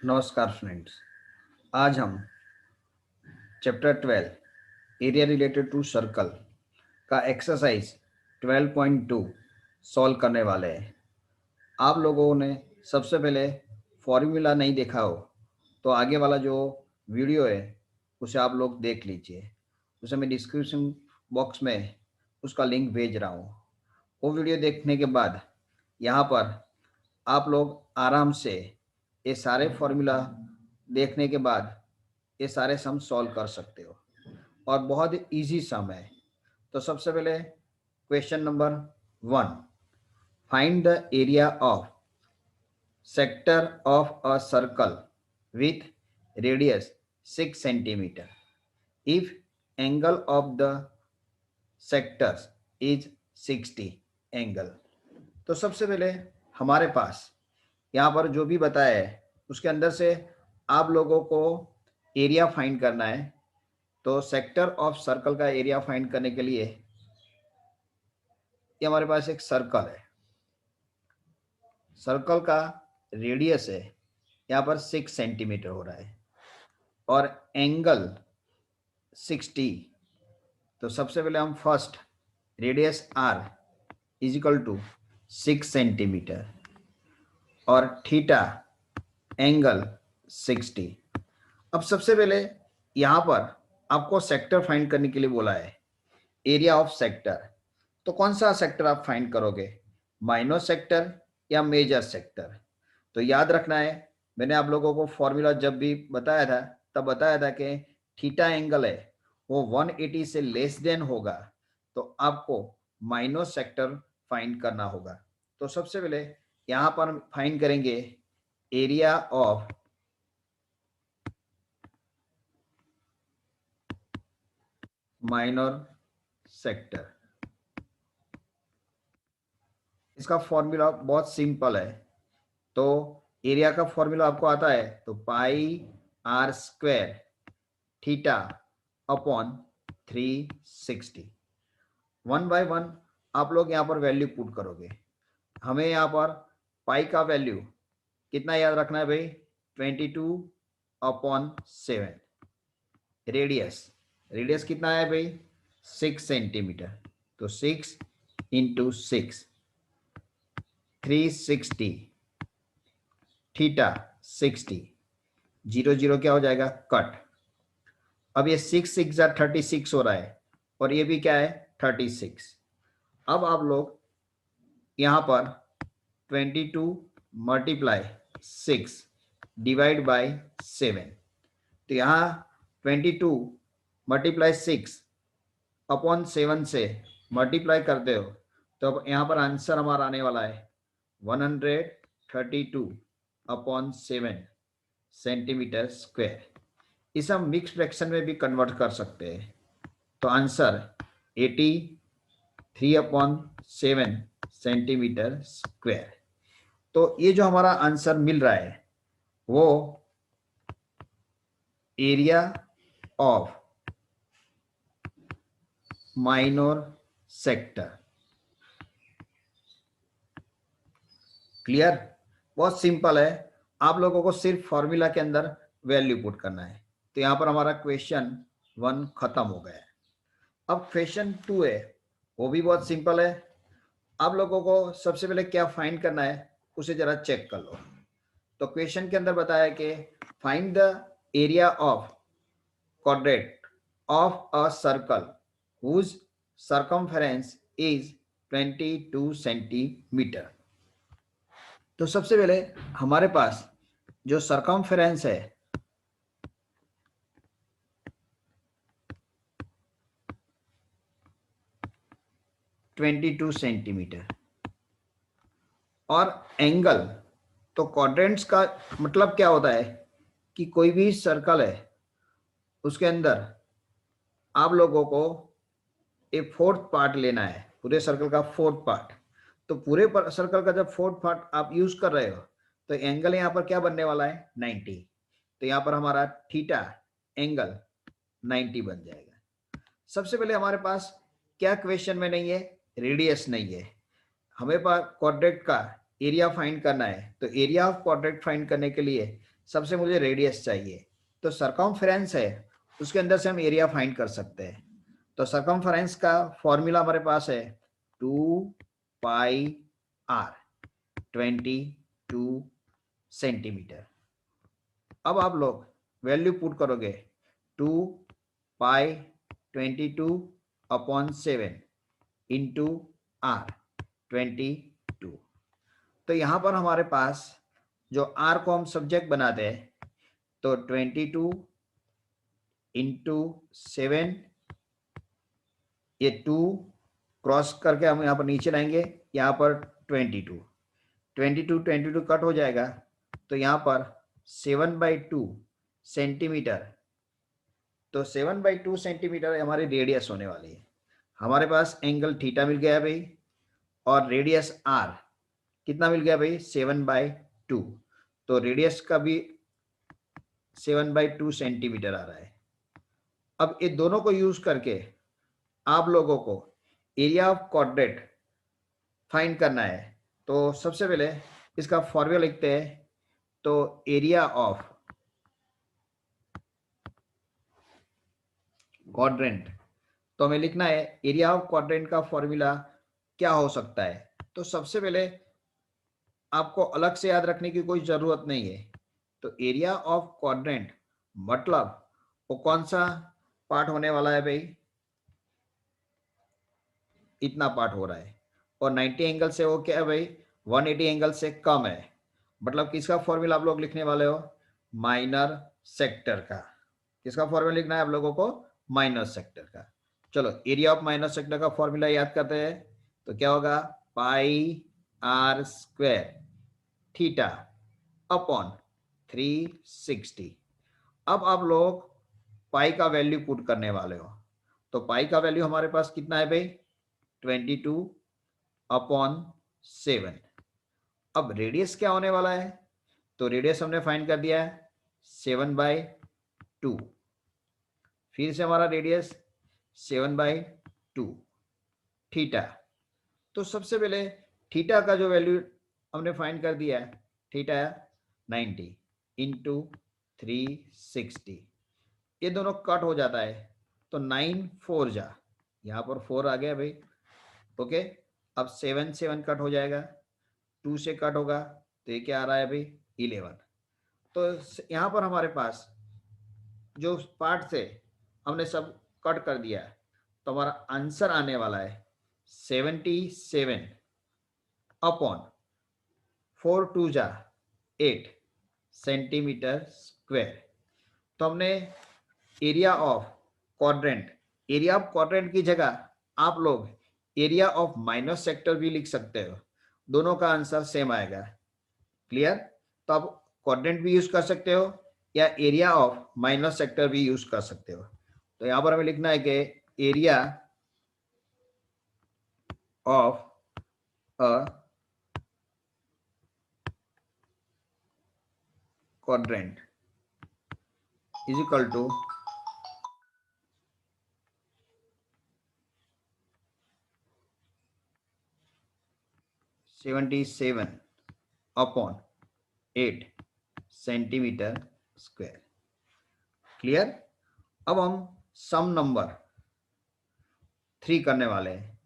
नमस्कार फ्रेंड्स। आज हम chapter 12 area related to circle का एक्सरसाइज 12.2 सॉल्व करने वाले हैं। आप लोगों ने सबसे पहले फॉर्मूला नहीं देखा हो तो आगे वाला जो वीडियो है उसे आप लोग देख लीजिए। उसे मैं डिस्क्रिप्शन बॉक्स में उसका लिंक भेज रहा हूँ। वो वीडियो देखने के बाद यहाँ पर आप लोग आराम से ये सारे फॉर्मूला देखने के बाद ये सारे सम सॉल्व कर सकते हो और बहुत इजी सम है। तो सबसे पहले question number 1, find the area of sector of a circle with radius 6 centimetre if angle of the sectors is 60 angle. तो सबसे पहले हमारे पास यहाँ पर जो भी बताया है उसके अंदर से आप लोगों को एरिया फाइंड करना है। तो सेक्टर ऑफ सर्कल का एरिया फाइंड करने के लिए ये हमारे पास एक सर्कल है। सर्कल का रेडियस है यहाँ पर 6 सेंटीमीटर हो रहा है और एंगल 60। तो सबसे पहले हम first radius R is equal to 6 centimetre और थीटा एंगल 60। अब सबसे पहले यहाँ पर आपको सेक्टर फाइंड करने के लिए बोला है, एरिया ऑफ सेक्टर। तो कौन सा सेक्टर आप फाइंड करोगे, माइनर सेक्टर या मेजर सेक्टर? तो याद रखना है, मैंने आप लोगों को फॉर्मूला जब भी बताया था तब बताया था कि थीटा एंगल है वो 180 से लेस देन होगा तो आपको माइनर सेक्टर फाइंड करना होगा। तो सबसे पहले यहाँ पर हम फाइंड करेंगे एरिया ऑफ माइनर सेक्टर। इसका फॉर्मूला बहुत सिंपल है। तो एरिया का फॉर्मूला आपको आता है, तो pi r square theta upon 360। 1 by 1 आप लोग यहाँ पर वैल्यू पुट करोगे। हमें यहाँ पर पाई का वैल्यू कितना याद रखना है भाई, 22/7। रेडियस कितना है भाई, 6 सेंटीमीटर। तो 6 इंटू 6 360 थीटा 60। 0 0 क्या हो जाएगा, कट। अब ये 6 6 36 हो रहा है और ये भी क्या है 36। अब आप लोग यहाँ पर 22 मल्टीप्लाई 6 डिवाइड बाय 7। तो यहाँ 22 मल्टीप्लाई 6 अपॉन 7 से मल्टीप्लाई करते हो तो अब यहाँ पर आंसर हमारा आने वाला है 132/7 सेंटीमीटर स्क्वायर। इसे हम मिक्स फ्रैक्शन में भी कन्वर्ट कर सकते हैं। तो आंसर 83/7 सेंटीमीटर स्क्वायर। तो ये जो हमारा आंसर मिल रहा है वो area of minor sector. Clear? बहुत सिंपल है, आप लोगों को सिर्फ फॉर्मूला के अंदर वैल्यू पुट करना है। तो यहाँ पर हमारा क्वेश्चन 1 खत्म हो गया है। अब क्वेश्चन 2 है, वो भी बहुत सिंपल है। आप लोगों को सबसे पहले क्या फाइंड करना है उसे जरा चेक कर लो। तो क्वेश्चन के अंदर बताया कि find the area of quadrant of a circle whose circumference is 22 centimetre. तो सबसे पहले हमारे पास जो सरकमफेरेंस है 22 सेंटीमीटर और एंगल, तो क्वाड्रेंट्स का मतलब क्या होता है कि कोई भी सर्कल है उसके अंदर आप लोगों को एक फोर्थ पार्ट लेना है, पूरे सर्कल का फोर्थ पार्ट। तो पूरे सर्कल का जब फोर्थ पार्ट आप यूज कर रहे हो तो एंगल यहाँ पर क्या बनने वाला है, 90। तो यहाँ पर हमारा थीटा एंगल 90 बन जाएगा। सबसे पहले हमारे पास क्या क्वेश्चन में नहीं है, रेडियस नहीं है, हमें पास क्वाड्रेंट का एरिया फाइंड करना है। तो एरिया ऑफ क्वाड्रेंट फाइंड करने के लिए सबसे मुझे रेडियस चाहिए, तो सरकमफेरेंस है उसके अंदर से हम एरिया फाइंड कर सकते हैं। तो सरकमफेरेंस का फॉर्मूला हमारे पास है 2 πr 22 सेंटीमीटर। अब आप लोग वैल्यू पुट करोगे 2 π 22/7 इंटू r 22। तो यहां पर हमारे पास जो r को हम सब्जेक्ट बनाते हैं, तो 22 इंटू 7, ये 2 क्रॉस करके हम यहाँ पर नीचे लाएंगे, यहाँ पर 22 कट हो जाएगा, तो यहाँ पर 7/2 सेंटीमीटर। तो 7/2 सेंटीमीटर हमारी रेडियस होने वाली है। हमारे पास एंगल थीटा मिल गया भाई, और रेडियस आर कितना मिल गया भाई 7/2। तो रेडियस का भी 7/2 सेंटीमीटर आ रहा है। अब ये दोनों को यूज करके आप लोगों को एरिया ऑफ क्वाड्रेंट फाइंड करना है। तो सबसे पहले इसका फॉर्मूला लिखते हैं। तो एरिया ऑफ क्वाड्रेंट, तो हमें लिखना है एरिया ऑफ क्वाड्रेंट का फॉर्मूला क्या हो सकता है। तो सबसे पहले आपको अलग से याद रखने की कोई जरूरत नहीं है। तो एरिया ऑफ क्वाड्रेंट मतलब वो कौन सा पार्ट होने वाला है भाई, इतना पार्ट हो रहा है, और 90 एंगल से वो क्या है भाई 180 एंगल से कम है। मतलब किसका फॉर्मूला आप लोग लिखने वाले हो, माइनर सेक्टर का। किसका फॉर्मूला लिखना है आप लोगों को, माइनर सेक्टर का। चलो एरिया ऑफ माइनर सेक्टर का फॉर्मूला याद करते हैं। तो क्या होगा πr² थीटा अपॉन 360। अब आप लोग पाई का वैल्यू पुट करने वाले हो। तो पाई का वैल्यू हमारे पास कितना है भाई 22/7। अब रेडियस क्या होने वाला है, तो रेडियस हमने फाइंड कर दिया है 7/2। फिर से हमारा रेडियस 7/2 थीटा। तो सबसे पहले थीटा का जो वैल्यू हमने फाइंड कर दिया है, थीटा 90 इंटू 360। ये दोनों कट हो जाता है, तो 9 4 जा, यहाँ पर 4 आ गया भाई। ओके, अब 7 7 कट हो जाएगा, 2 से कट होगा, तो ये क्या आ रहा है भाई 11। तो यहाँ पर हमारे पास जो पार्ट थे हमने सब कट कर दिया है, तो हमारा आंसर आने वाला है 77 अपॉन 4 2 जा 8 सेंटीमीटर स्क्वायर। तो हमने area of quadrant, area of quadrant की जगह आप लोग एरिया ऑफ माइनस सेक्टर भी लिख सकते हो, दोनों का आंसर सेम आएगा। क्लियर? तो आप क्वाड्रेंट भी यूज कर सकते हो या एरिया ऑफ माइनस सेक्टर भी यूज कर सकते हो। तो यहां पर हमें लिखना है कि area of a quadrant is equal to 77 upon 8 centimetre square. Clear? अब हम सम नंबर 3 करने वाले हैं।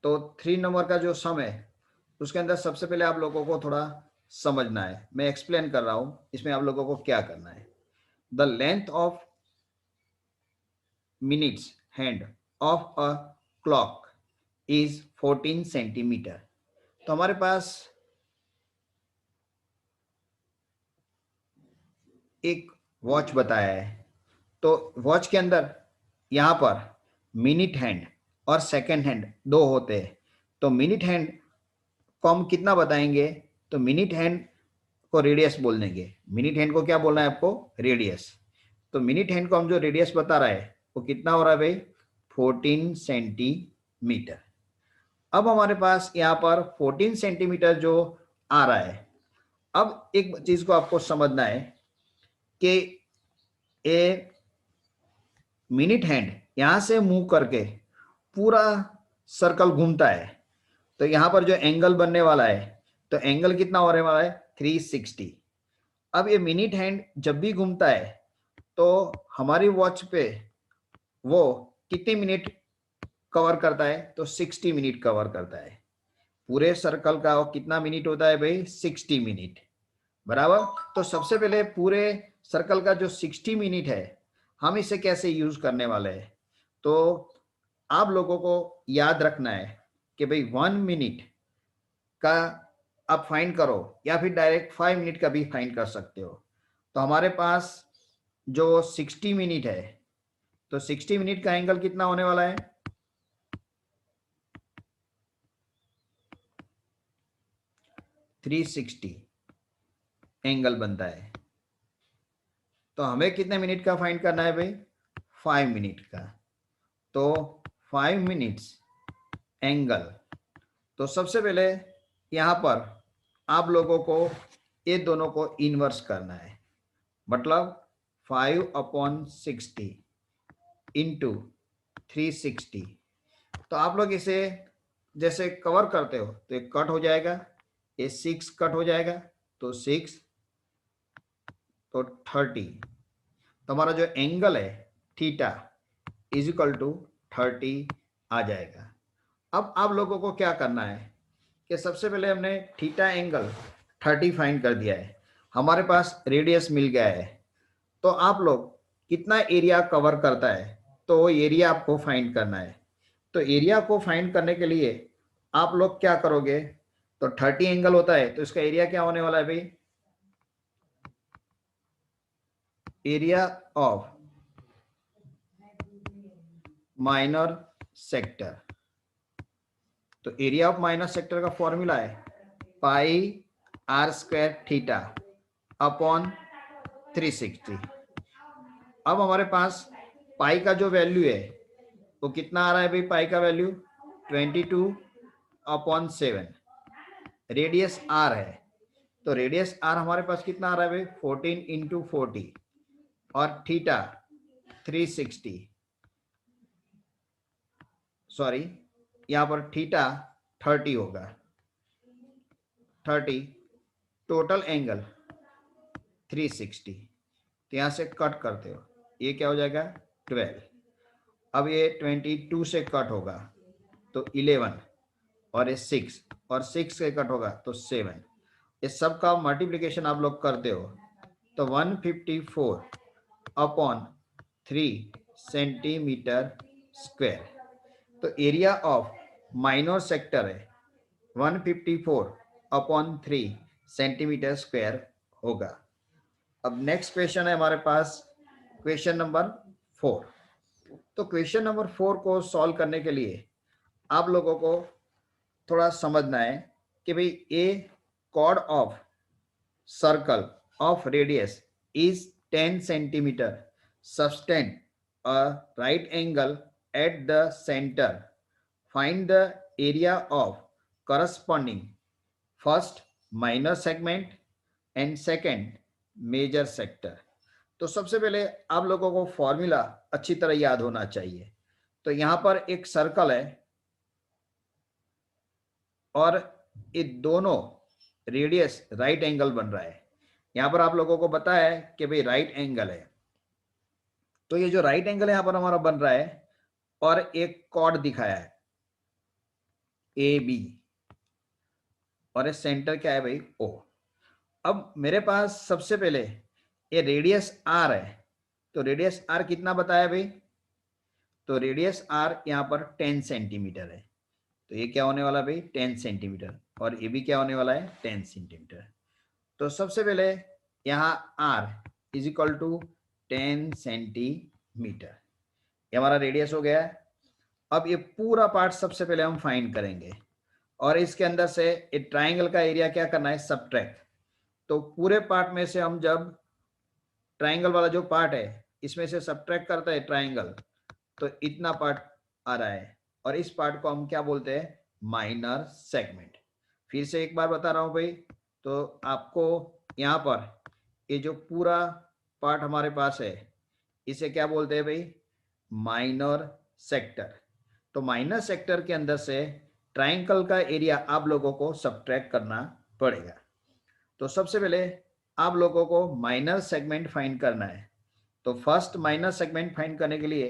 तो 3 नंबर का जो सम है उसके अंदर सबसे पहले आप लोगों को थोड़ा समझना है, मैं एक्सप्लेन कर रहा हूं इसमें आप लोगों को क्या करना है। The length of minutes hand of a clock is 14 centimetre. तो हमारे पास एक वॉच बताया है, तो वॉच के अंदर यहां पर मिनट हैंड और सेकेंड हैंड दो होते हैं। तो मिनट हैंड को हम कितना बताएंगे, तो मिनट हैंड को रेडियस बोल देंगे। मिनट हैंड को क्या बोलना है आपको, रेडियस। तो मिनट हैंड को हम जो रेडियस बता रहा है वो कितना हो रहा है भाई 14 सेंटीमीटर। अब हमारे पास यहाँ पर 14 सेंटीमीटर जो आ रहा है, अब एक चीज को आपको समझना है कि ए मिनट हैंड यहां से मूव करके पूरा सर्कल घूमता है। तो यहां पर जो एंगल बनने वाला है, तो एंगल कितना होने वाला है 360। अब ये मिनट हैंड जब भी घूमता है तो हमारी वॉच पे वो कितने मिनट कवर करता है? तो 60 मिनट कवर करता है। पूरे सर्कल का कितना मिनट होता है भाई? 60 मिनट, बराबर। तो सबसे पहले पूरे सर्कल का जो 60 मिनट है, हम इसे कैसे यूज करने वाले हैं? तो आप लोगों को याद रखना है कि भाई 1 मिनट का आप फाइंड करो या फिर डायरेक्ट 5 मिनट का भी फाइंड कर सकते हो। तो हमारे पास जो 60 मिनट है, तो 60 मिनट का एंगल कितना होने वाला है? 360 एंगल बनता है। तो हमें कितने मिनट का फाइंड करना है भाई? 5 मिनट का। तो 5 मिनट्स एंगल। तो सबसे पहले यहां पर आप लोगों को ये दोनों को इन्वर्स करना है, मतलब 5/60 इंटू 360। तो आप लोग इसे जैसे कवर करते हो तो एक कट हो जाएगा, ये 6 कट हो जाएगा, तो 6 तो 30। तो हमारा जो एंगल है थीटा इज इक्वल टू 30 आ जाएगा। अब आप लोगों को क्या करना है कि सबसे पहले हमने थीटा एंगल 30 फाइंड कर दिया है, हमारे पास रेडियस मिल गया है। तो आप लोग कितना एरिया कवर करता है, तो वो एरिया आपको फाइंड करना है। तो एरिया को फाइंड करने के लिए आप लोग क्या करोगे? तो 30 एंगल होता है, तो इसका एरिया क्या होने वाला है भाई? Area of minor sector. तो एरिया ऑफ माइनर सेक्टर का फॉर्मूला है पाई आर स्क्वायर थीटा अपॉन 360। अब हमारे पास पाई का जो वैल्यू है वो कितना आ रहा है भाई? पाई का वैल्यू 22/7। रेडियस आर है, तो रेडियस आर हमारे पास कितना आ रहा है भाई? 14/40 और थीटा 360, सॉरी यहाँ पर थीटा 30 होगा। 30 टोटल एंगल 360। तो यहाँ से कट करते हो, ये क्या हो जाएगा? 12। अब ये 22 से कट होगा तो 11, और ये 6 और 6 से कट होगा तो 7। इस सब का मल्टीप्लिकेशन आप लोग करते हो तो 154/3 सेंटीमीटर स्क्वायर। तो एरिया ऑफ माइनर सेक्टर है 154/3 सेंटीमीटर स्क्वायर होगा। अब नेक्स्ट क्वेश्चन है हमारे पास, क्वेश्चन नंबर 4। तो क्वेश्चन नंबर 4 को सॉल्व करने के लिए आप लोगों को थोड़ा समझना है कि भाई a chord of circle of radius is 10 centimetre subtend a right angle at the center. Find the area of corresponding first minor segment and second major sector. तो सबसे पहले आप लोगों को फॉर्मूला अच्छी तरह याद होना चाहिए। तो यहां पर एक सर्कल है और ये दोनों रेडियस राइट एंगल बन रहा है। यहां पर आप लोगों को पता है कि भाई राइट एंगल है, तो ये जो राइट एंगल यहाँ पर हमारा बन रहा है और एक कॉर्ड दिखाया है ए बी, और ये सेंटर क्या है भाई? ओ। अब मेरे पास सबसे पहले ये रेडियस आर है, तो रेडियस आर कितना बताया भाई? तो रेडियस आर यहाँ पर 10 सेंटीमीटर है, तो ये क्या होने वाला भाई? 10 सेंटीमीटर। और ये भी क्या होने वाला है? 10 सेंटीमीटर। तो सबसे पहले यहाँ R is equal to 10 centimetre, ये हमारा रेडियस हो गया है। अब ये पूरा पार्ट सबसे पहले हम फाइंड करेंगे और इसके अंदर से एक ट्राइंगल का एरिया क्या करना है? सबट्रैक्ट। तो पूरे पार्ट में से हम जब ट्राइंगल वाला जो पार्ट है इसमें से सबट्रैक्ट करता है ट्राइंगल, तो इतना पार्ट आ रहा है और इस पार्ट को हम क्या बोलते हैं? Minor segment. फिर से एक बार बता रहा हूं भाई, तो आपको यहाँ पर ये जो पूरा पार्ट हमारे पास है इसे क्या बोलते हैं भाई? Minor sector. तो माइनर सेक्टर के अंदर से ट्राइंगल का एरिया आप लोगों को सबट्रैक्ट करना पड़ेगा। तो सबसे पहले आप लोगों को माइनर सेगमेंट फाइंड करना है। तो फर्स्ट माइनर सेगमेंट फाइंड करने के लिए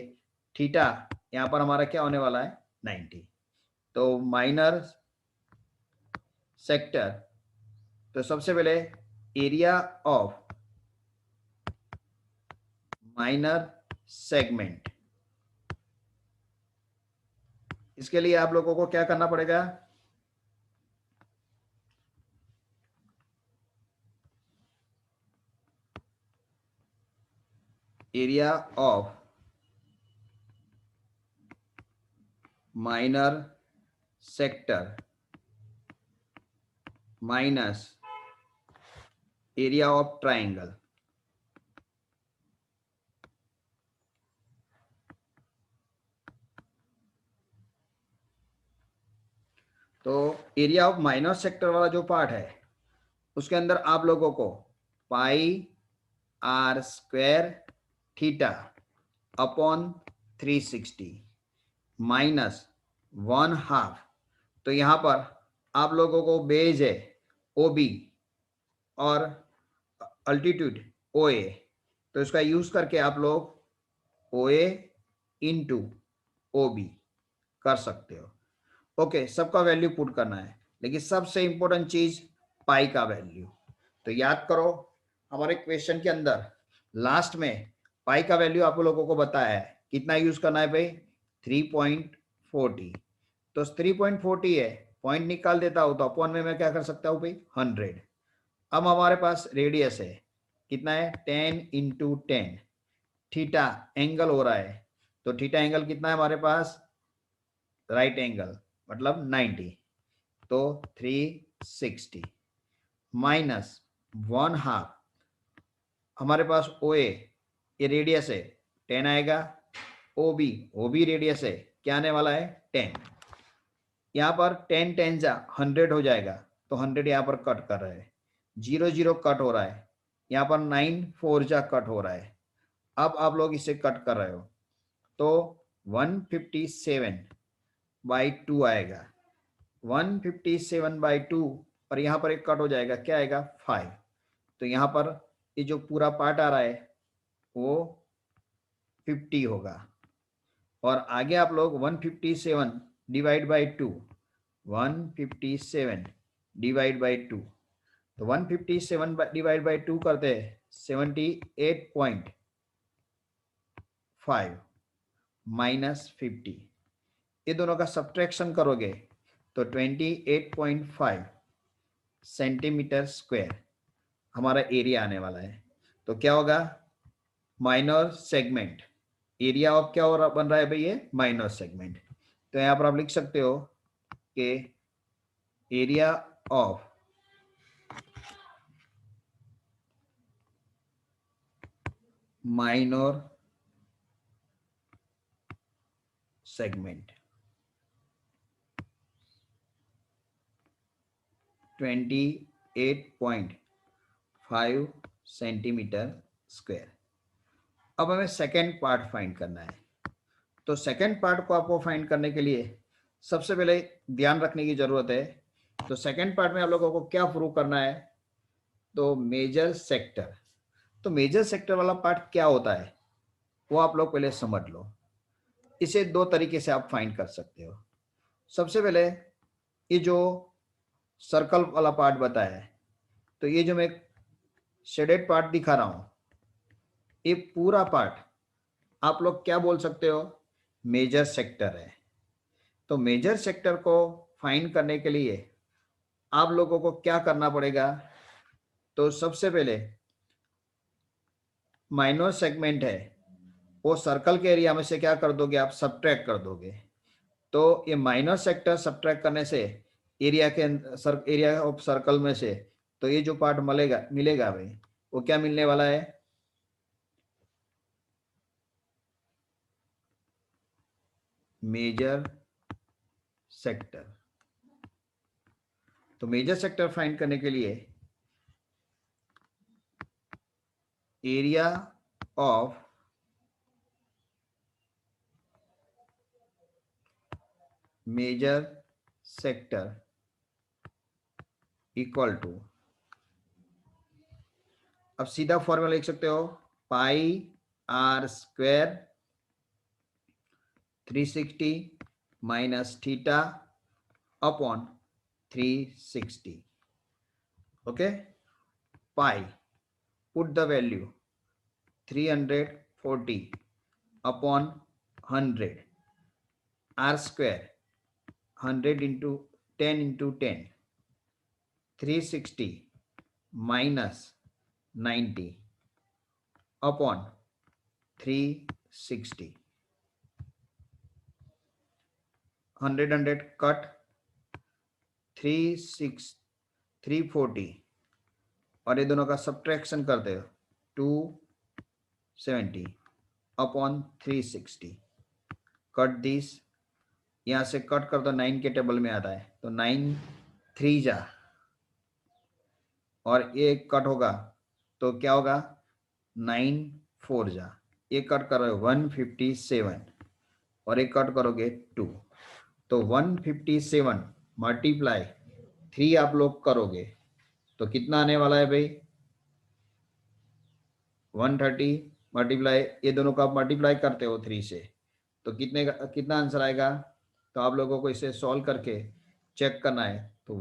थीटा यहाँ पर हमारा क्या होने वाला है 90। तो माइनर सेक्टर, तो सबसे पहले एरिया ऑफ माइनर सेगमेंट, इसके लिए आप लोगों को क्या करना पड़ेगा, area of minor sector minus area of triangle. तो एरिया ऑफ माइनर सेक्टर वाला जो पार्ट है उसके अंदर आप लोगों को pi r square theta upon 360 minus 1/2। तो यहाँ पर आप लोगों को बेस है ओ बी और अल्टीट्यूड ओ ए, तो इसका यूज करके आप लोग ओ ए इंटू ओ बी कर सकते हो। ओके, सबका वैल्यू पुट करना है, लेकिन सबसे इंपॉर्टेंट चीज पाई का वैल्यू। तो याद करो हमारे क्वेश्चन के अंदर लास्ट में पाई का वैल्यू आप लोगों को बताया है, कितना यूज करना है भाई 3.40। तो 3.40 है, पॉइंट निकाल देता हूं तो अपॉन में मैं क्या कर सकता हूं भाई 100। अब हमारे पास रेडियस है कितना है 10 × 10, थीटा एंगल हो रहा है, तो थीटा एंगल कितना है हमारे पास राइट एंगल मतलब 90, तो 360 माइनस 1/2 हमारे पास ओ ए ये रेडियस है 10 आएगा, ओ बी रेडियस है क्या आने वाला है 10। यहाँ पर 10 जा 100 हो जाएगा, तो 100 यहाँ पर कट कर रहे हैं, 0 0 कट हो रहा है, यहाँ पर 9 4 जा कट हो रहा है। अब आप लोग इसे कट कर रहे हो तो 157/2 आएगा, 157/2 और यहाँ पर एक कट हो जाएगा क्या आएगा 5। तो यहाँ पर ये जो पूरा पार्ट आ रहा है वो 50 होगा। और आगे आप लोग 157 डिवाइड बाई 2, 157 डिवाइड बाई 2, तो 157 डिवाइड बाई 2 करते हैं 78.5 माइनस 50, ये दोनों का सब्ट्रैक्शन करोगे तो 28.5 सेंटीमीटर स्क्वायर हमारा एरिया आने वाला है। तो क्या होगा माइनर सेगमेंट, एरिया ऑफ क्या हो रहा बन रहा है भाई ये माइनर सेगमेंट। तो यहाँ पर आप लिख सकते हो कि area of minor segment 28.5 centimetre square. अब हमें सेकेंड पार्ट फाइंड करना है। तो सेकेंड पार्ट को आपको फाइंड करने के लिए सबसे पहले ध्यान रखने की जरूरत है। तो सेकेंड पार्ट में आप लोगों को क्या प्रूव करना है, तो मेजर सेक्टर। तो मेजर सेक्टर वाला पार्ट क्या होता है वो आप लोग पहले समझ लो। इसे दो तरीके से आप फाइंड कर सकते हो। सबसे पहले ये जो सर्कल वाला पार्ट बताया है, तो ये जो मैं शेडेड पार्ट दिखा रहा हूं ये पूरा पार्ट आप लोग क्या बोल सकते हो मेजर सेक्टर है। तो मेजर सेक्टर को फाइंड करने के लिए आप लोगों को क्या करना पड़ेगा, तो सबसे पहले माइनर सेगमेंट है वो सर्कल के एरिया में से क्या कर दोगे आप सब्ट्रैक्ट कर दोगे। तो ये माइनर सेक्टर सब्ट्रैक्ट करने से एरिया के एरिया ऑफ सर्कल में से तो ये जो पार्ट मिलेगा भाई वो क्या मिलने वाला है मेजर सेक्टर। तो मेजर सेक्टर फाइंड करने के लिए area of major sector equal to अब सीधा फॉर्मूला लिख सकते हो, pi r square 360 minus theta upon 360. Okay, pi, put the value 340 upon 100, r square 100 into 10 into 10, 360 minus 90 upon 360. 100 cut, 340 और ये दोनों का सब्ट्रैक्शन करते हो 270 अपॉन 360. कट दिस, यहाँ से कट कर दो, 9 के टेबल में आता है तो 9 3 जा और ये कट होगा तो क्या होगा 9 4 जा, ये कट करो 157 और एक कट करोगे 2, तो 157 मल्टीप्लाई 3 आप लोग करोगे तो कितना आने वाला है भाई 130 मल्टीप्लाई, ये दोनों का आप मल्टीप्लाई करते हो 3 से तो कितना आंसर आएगा, तो आप लोगों को इसे सॉल्व करके चेक करना है तो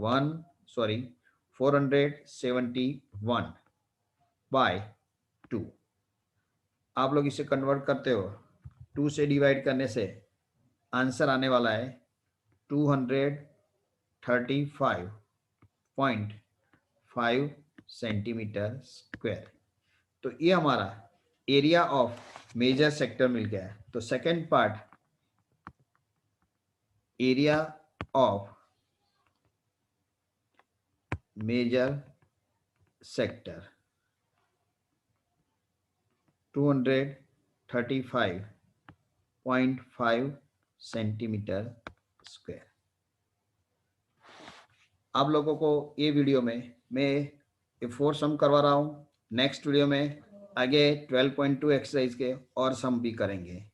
471 बाय 2. आप लोग इसे कन्वर्ट करते हो, 2 से डिवाइड करने से आंसर आने वाला है 235.5 सेंटीमीटर स्क्वायर. तो ये हमारा एरिया ऑफ मेजर सेक्टर मिल गया है. तो second part, area of major sector 235.5 centimetre square. आप लोगों को ये वीडियो में मैं ये 4 सम करवा रहा हूँ. नेक्स्ट वीडियो में आगे 12.2 एक्सरसाइज के और सम भी करेंगे.